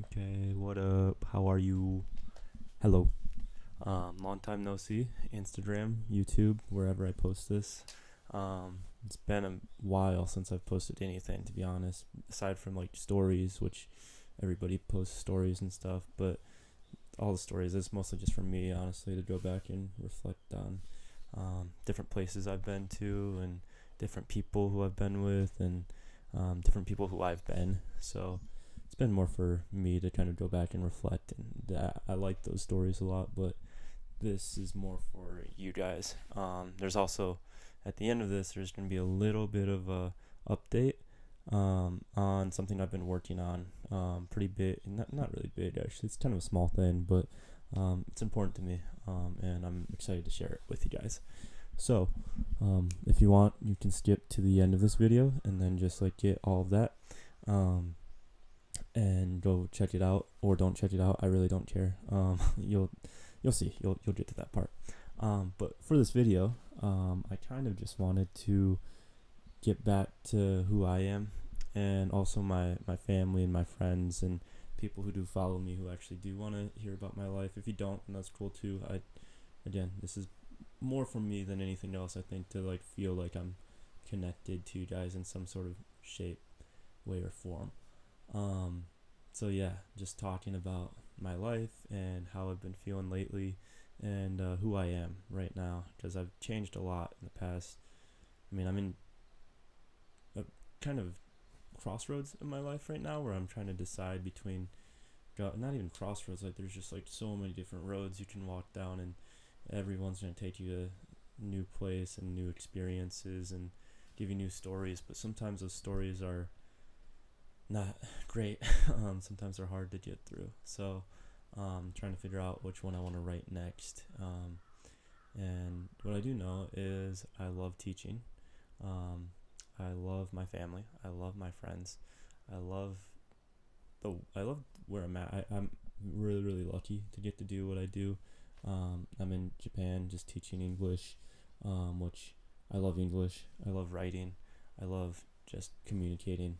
Okay, what up? How are you? Hello. Long time no see. Instagram, YouTube, wherever I post this. It's been a while since I've posted anything, to be honest. Aside from like stories, which everybody posts stories and stuff, but all the stories is mostly just for me, honestly, to go back and reflect on different places I've been to and different people who I've been with and different people who I've been. So it's been more for me to kind of go back and reflect, and I like those stories a lot, but this is more for you guys. There's also at the end of this, there's going to be a little bit of a update on something I've been working on. Pretty big, not really big actually. It's kind of a small thing, but it's important to me, and I'm excited to share it with you guys. So, if you want, you can skip to the end of this video and then just like get all of that. And go check it out, or don't check it out. I really don't care. You'll see. You'll get to that part. But for this video, I kind of just wanted to get back to who I am, and also my family and my friends and people who do follow me who actually do want to hear about my life. If you don't, then that's cool too. Again, this is more for me than anything else. I think to like feel like I'm connected to you guys in some sort of shape, way, or form. So yeah, just talking about my life and how I've been feeling lately, and who I am right now, because I've changed a lot in the past. I mean, I'm in a kind of crossroads in my life right now where I'm trying to decide between, not even crossroads, like there's just like so many different roads you can walk down, and everyone's going to take you to a new place and new experiences and give you new stories, but sometimes those stories are not great. Sometimes they're hard to get through. So trying to figure out which one I want to write next. And what I do know is I love teaching. I love my family. I love my friends. I love where I'm at. I'm really, really lucky to get to do what I do. I'm in Japan just teaching English, which I love English. I love writing. I love just communicating.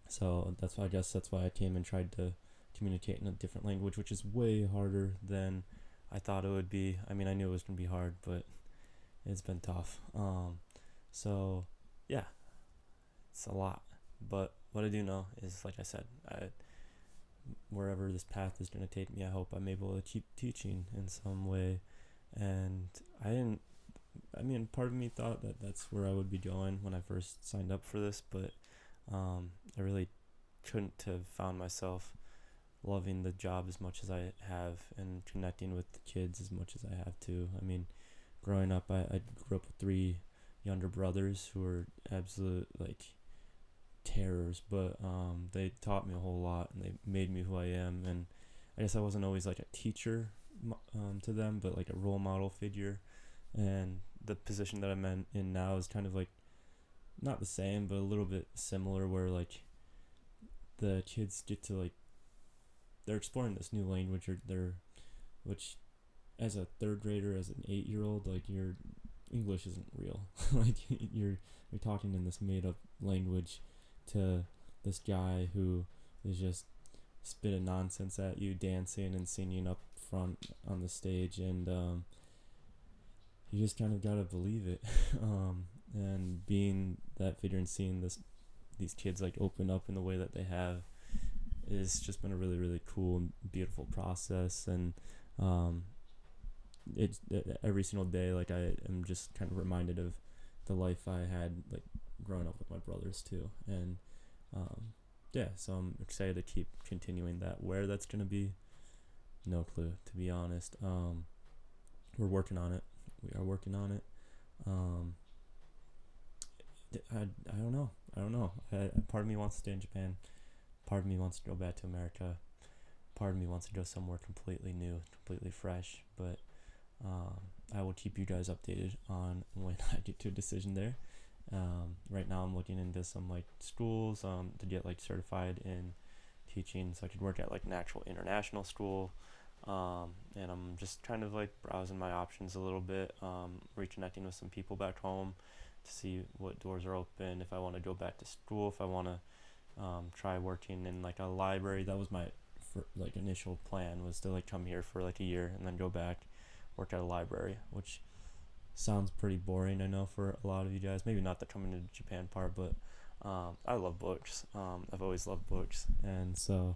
So I guess that's why I came and tried to communicate in a different language, which is way harder than I thought it would be. I mean, I knew it was going to be hard, but it's been tough. So yeah, it's a lot. But what I do know is, like I said, wherever this path is going to take me, I hope I'm able to keep teaching in some way. And I mean, part of me thought that that's where I would be going when I first signed up for this, but I really couldn't have found myself loving the job as much as I have and connecting with the kids as much as I have too. I mean, growing up, I grew up with 3 younger brothers who were absolute like terrors, but they taught me a whole lot and they made me who I am. And I guess I wasn't always like a teacher to them, but like a role model figure. And the position that I'm in now is kind of like not the same, but a little bit similar, where like the kids get to like, they're exploring this new language, which as a 3rd grader, as an 8-year-old, like your English isn't real. Like you're talking in this made up language to this guy who is just spitting nonsense at you, dancing and singing up front on the stage, and you just kind of gotta believe it. And being that figure and seeing these kids like open up in the way that they have is just been a really, really cool and beautiful process. And it's every single day, like I am just kind of reminded of the life I had like growing up with my brothers too. And yeah, so I'm excited to keep continuing that. Where that's gonna be, no clue, to be honest. We're working on it. We are working on it. I don't know. Part of me wants to stay in Japan. Part of me wants to go back to America. Part of me wants to go somewhere completely new, completely fresh. But I will keep you guys updated on when I get to a decision there. Right now I'm looking into some like schools to get like certified in teaching, so I could work at like an actual international school. And I'm just kind of like browsing my options a little bit, reconnecting with some people back home to see what doors are open, if I want to go back to school, if I want to try working in like a library. That was my initial plan, was to like come here for like a year and then go back work at a library, which sounds pretty boring, I know, for a lot of you guys. Maybe not the coming to Japan part, but I love books. I've always loved books, and so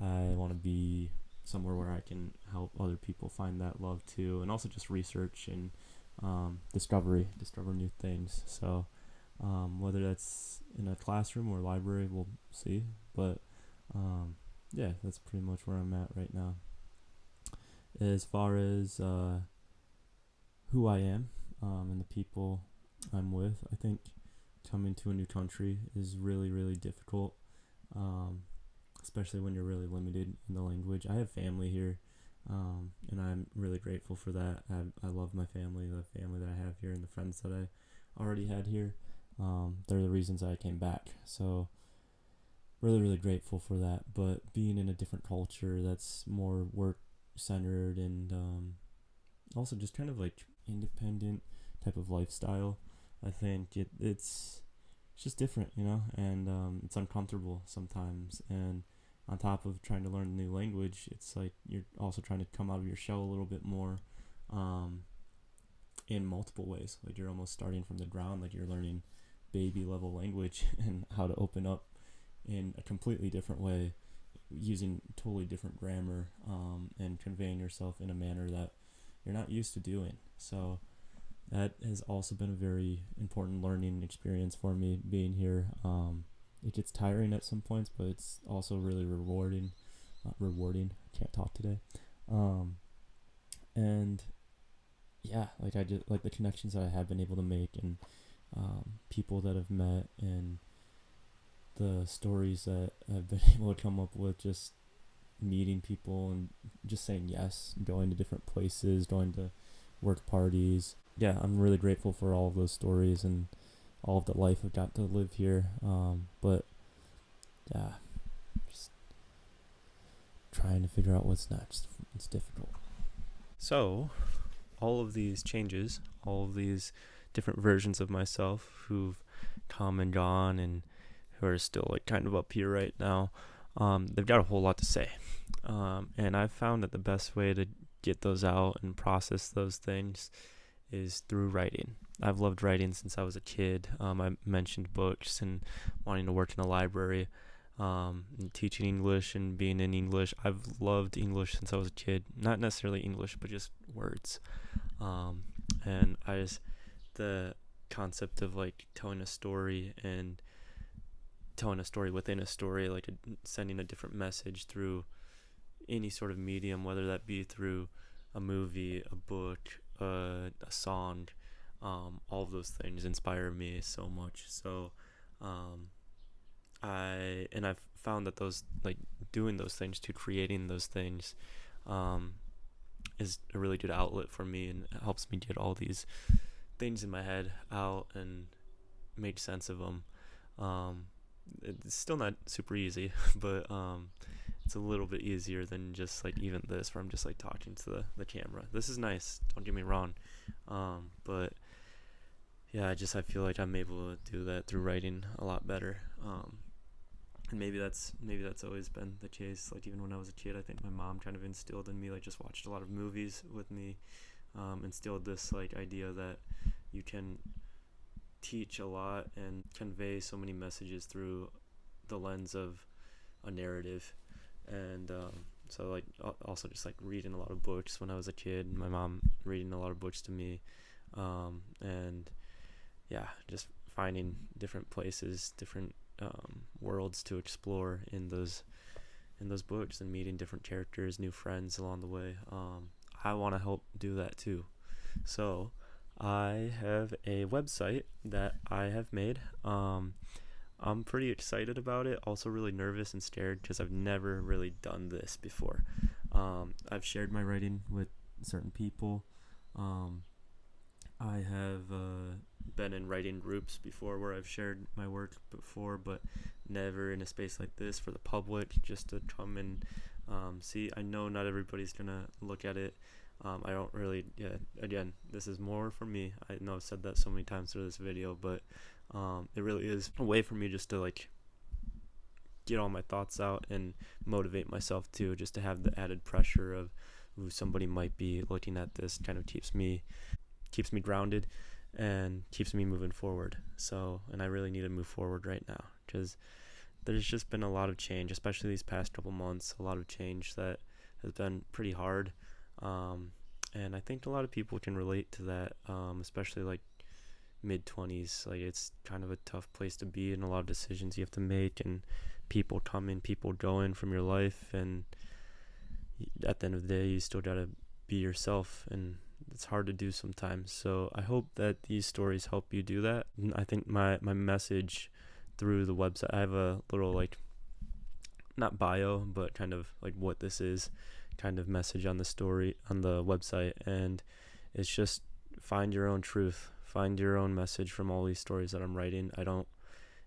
I want to be somewhere where I can help other people find that love too, and also just research and discover new things. So whether that's in a classroom or library, we'll see. But yeah, that's pretty much where I'm at right now. As far as who I am and the people I'm with, I think coming to a new country is really, really difficult, um, especially when you're really limited in the language. I have family here, and I'm really grateful for that. I love my family, the family that I have here, and the friends that I already had here. They're the reasons I came back. So, really, really grateful for that. But being in a different culture that's more work centered and also just kind of like independent type of lifestyle, I think it's just different, and it's uncomfortable sometimes. And on top of trying to learn a new language, it's like you're also trying to come out of your shell a little bit more, um, in multiple ways. Like you're almost starting from the ground, like you're learning baby level language and how to open up in a completely different way, using totally different grammar, and conveying yourself in a manner that you're not used to doing. So that has also been a very important learning experience for me being here. It gets tiring at some points, but it's also really rewarding. Rewarding. I can't talk today. And yeah, like I just like the connections that I have been able to make, and people that I've met, and the stories that I've been able to come up with, just meeting people and just saying yes, going to different places, going to work parties. Yeah, I'm really grateful for all of those stories and all of the life I've got to live here. But yeah, just trying to figure out what's next. It's difficult. So, all of these changes, all of these different versions of myself who've come and gone and who are still like kind of up here right now, they've got a whole lot to say. And I've found that the best way to get those out and process those things is through writing. I've loved writing since I was a kid. I mentioned books and wanting to work in a library, and teaching English and being in English. I've loved English since I was a kid. Not necessarily English, but just words. And the concept of like telling a story and telling a story within a story, like sending a different message through any sort of medium, whether that be through a movie, a book, a song, all of those things inspire me so much. So I've found that those, like, doing those things to creating those things, is a really good outlet for me, and it helps me get all these things in my head out and make sense of them. It's still not super easy, but it's a little bit easier than just like even this, where I'm just like talking to the camera. This is nice, don't get me wrong, but yeah, I feel like I'm able to do that through writing a lot better. And maybe that's always been the case. Like even when I was a kid, I think my mom kind of instilled in me, like just watched a lot of movies with me, instilled this like idea that you can teach a lot and convey so many messages through the lens of a narrative. And so like also just like reading a lot of books when I was a kid, and my mom reading a lot of books to me, and yeah, just finding different places, different worlds to explore in those books, and meeting different characters, new friends along the way. I want to help do that too. So I have a website that I have made. I'm pretty excited about it, also really nervous and scared because I've never really done this before. I've shared my writing with certain people. I have been in writing groups before where I've shared my work before, but never in a space like this for the public, just to come and see. I know not everybody's gonna look at it. I don't really, again, this is more for me. I know I've said that so many times through this video, but it really is a way for me just to like get all my thoughts out and motivate myself too, just to have the added pressure of, ooh, somebody might be looking at this. Kind of keeps me grounded and keeps me moving forward. So, and I really need to move forward right now, because there's just been a lot of change, especially these past couple months, a lot of change that has been pretty hard. Um, and I think a lot of people can relate to that, especially like mid 20s. Like, it's kind of a tough place to be, and a lot of decisions you have to make, and people coming, people going from your life. And at the end of the day, you still got to be yourself, and it's hard to do sometimes. So I hope that these stories help you do that. And I think my message through the website, I have a little, like, not bio, but kind of like what this is, kind of message on the story on the website. And it's just find your own truth, find your own message from all these stories that I'm writing. I don't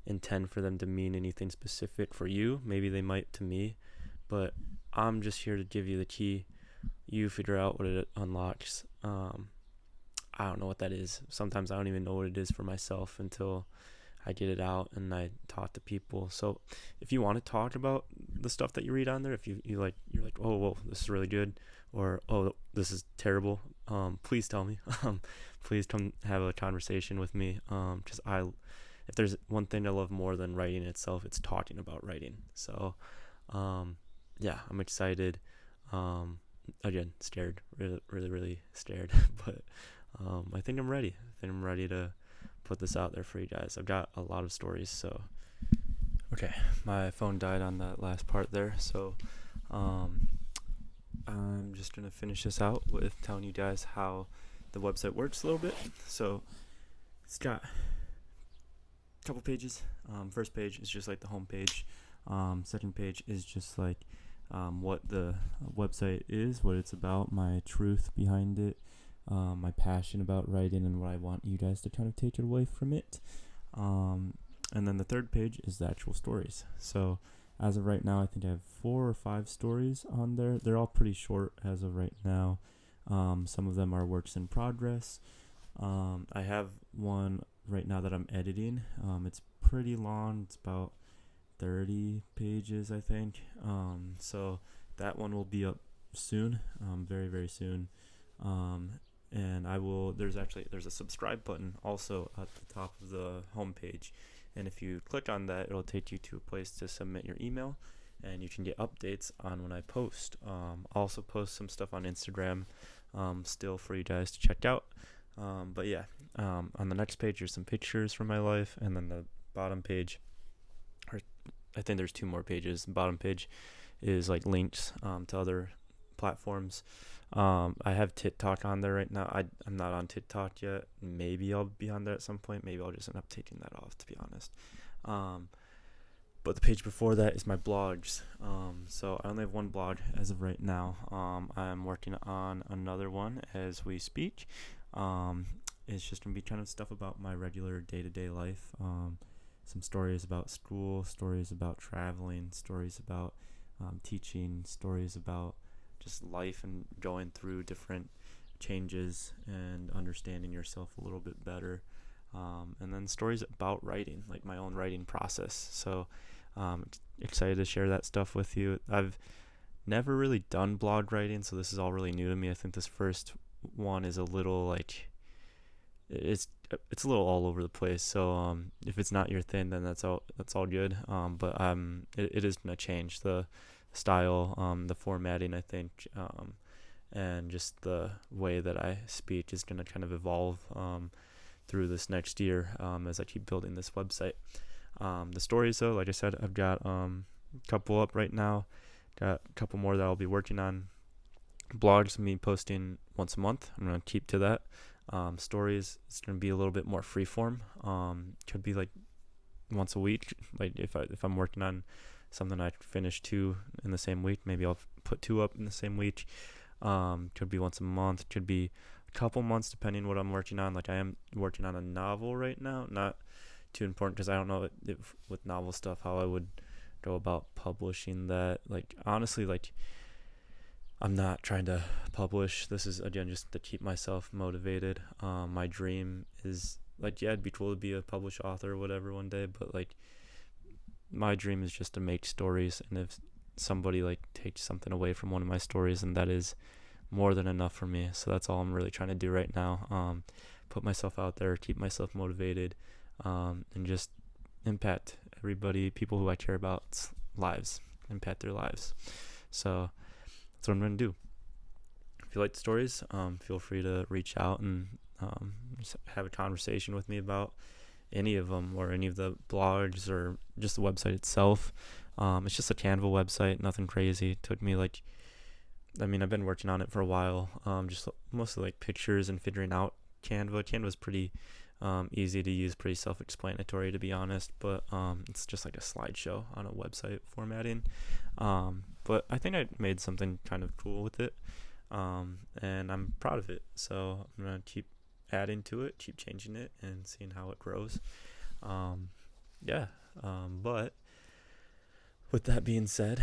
intend for them to mean anything specific for you. Maybe they might to me, but I'm just here to give you the key. You figure out what it unlocks. I don't know what that is. Sometimes I don't even know what it is for myself until I get it out and I talk to people. So if you want to talk about the stuff that you read on there, if you're like, oh, whoa, this is really good, or, oh, this is terrible, please tell me. Please come have a conversation with me. Because if there's one thing I love more than writing itself, it's talking about writing. So, yeah, I'm excited. Again, scared, really, really, really scared, but I think I'm ready. I think I'm ready to put this out there for you guys. I've got a lot of stories. So, okay, my phone died on that last part there, so I'm just gonna finish this out with telling you guys how the website works a little bit. So it's got a couple pages. First page is just like the home page. Second page is just like what the website is, what it's about, my truth behind it, my passion about writing, and what I want you guys to kind of take it away from it. And then the third page is the actual stories. So as of right now, I think I have 4 or 5 stories on there. They're all pretty short as of right now. Some of them are works in progress. I have one right now that I'm editing. It's pretty long. It's about 30 pages, I think. So that one will be up soon, very, very soon. And there's a subscribe button also at the top of the homepage. And if you click on that, it'll take you to a place to submit your email, and you can get updates on when I post. I'll also post some stuff on Instagram, still for you guys to check out. But yeah, on the next page, there's some pictures from my life, and then the bottom page, or I think there's 2 more pages. The bottom page is like links to other platforms. I have TikTok on there right now. I'm not on TikTok yet. Maybe I'll be on there at some point. Maybe I'll just end up taking that off, to be honest. But the page before that is my blogs. So I only have one blog as of right now. I'm working on another one as we speak. It's just gonna be kind of stuff about my regular day-to-day life. Some stories about school, stories about traveling, stories about teaching, stories about just life and going through different changes and understanding yourself a little bit better. And then stories about writing, like my own writing process. So excited to share that stuff with you. I've never really done blog writing, so this is all really new to me. I think this first one is a little like it's a little all over the place. So if it's not your thing, then that's all good. But it is gonna change the style, the formatting, I think, and just the way that I speak is gonna kind of evolve through this next year as I keep building this website. The stories, though, like I said, I've got a couple up right now. Got a couple more that I'll be working on. Blogs, me posting once a month. I'm gonna keep to that. Stories, it's gonna be a little bit more freeform. Could be like once a week. Like if I'm working on something, I finish 2 in the same week. Maybe I'll put 2 up in the same week. Could be once a month. Could be a couple months, depending what I'm working on. Like I am working on a novel right now. Not too important because I don't know if with novel stuff how I would go about publishing that. Like honestly, like I'm not trying to publish. This is again just to keep myself motivated. My dream is like, yeah, it'd be cool to be a published author or whatever one day, but like my dream is just to make stories, and if somebody like takes something away from one of my stories, and that is more than enough for me. So that's all I'm really trying to do right now. Put myself out there, keep myself motivated, and just impact everybody, people who I care about's lives, impact their lives. So that's what I'm going to do. If you like the stories, feel free to reach out and just have a conversation with me about any of them, or any of the blogs, or just the website itself. It's just a Canva website, nothing crazy. It took me I've been working on it for a while, just mostly like pictures and figuring out Canva. Canva's pretty easy to use, pretty self-explanatory, to be honest, but it's just like a slideshow on a website formatting. But I think I made something kind of cool with it, and I'm proud of it. So I'm gonna keep adding to it, keep changing it, and seeing how it grows. But with that being said,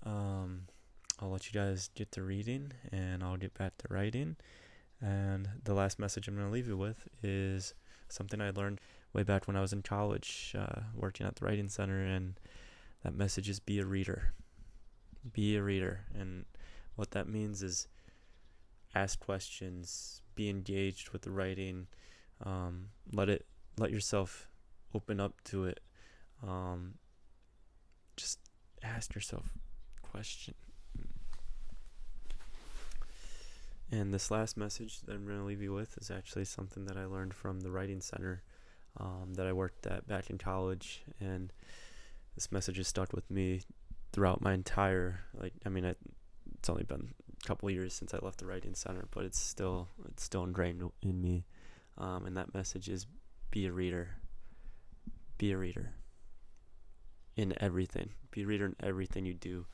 I'll let you guys get to reading, and I'll get back to writing. And the last message I'm going to leave you with is something I learned way back when I was in college, working at the Writing Center, and that message is be a reader. Be a reader. And what that means is ask questions, be engaged with the writing, let yourself open up to it. Just ask yourself questions. And this last message that I'm going to leave you with is actually something that I learned from the Writing Center that I worked at back in college. And this message has stuck with me throughout my entire, it's only been a couple of years since I left the Writing Center, but it's still ingrained in me. And that message is be a reader. Be a reader in everything. Be a reader in everything you do,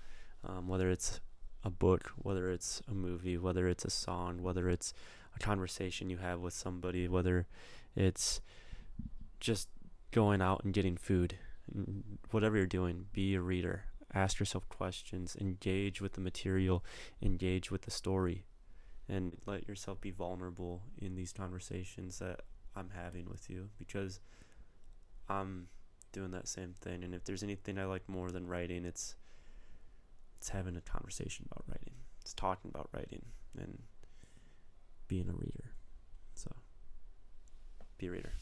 whether it's a book, whether it's a movie, whether it's a song, whether it's a conversation you have with somebody, whether it's just going out and getting food. Whatever you're doing, be a reader. Ask yourself questions, engage with the material, engage with the story, and let yourself be vulnerable in these conversations that I'm having with you, because I'm doing that same thing. And if there's anything I like more than writing, it's having a conversation about writing. It's talking about writing and being a reader. So, be a reader.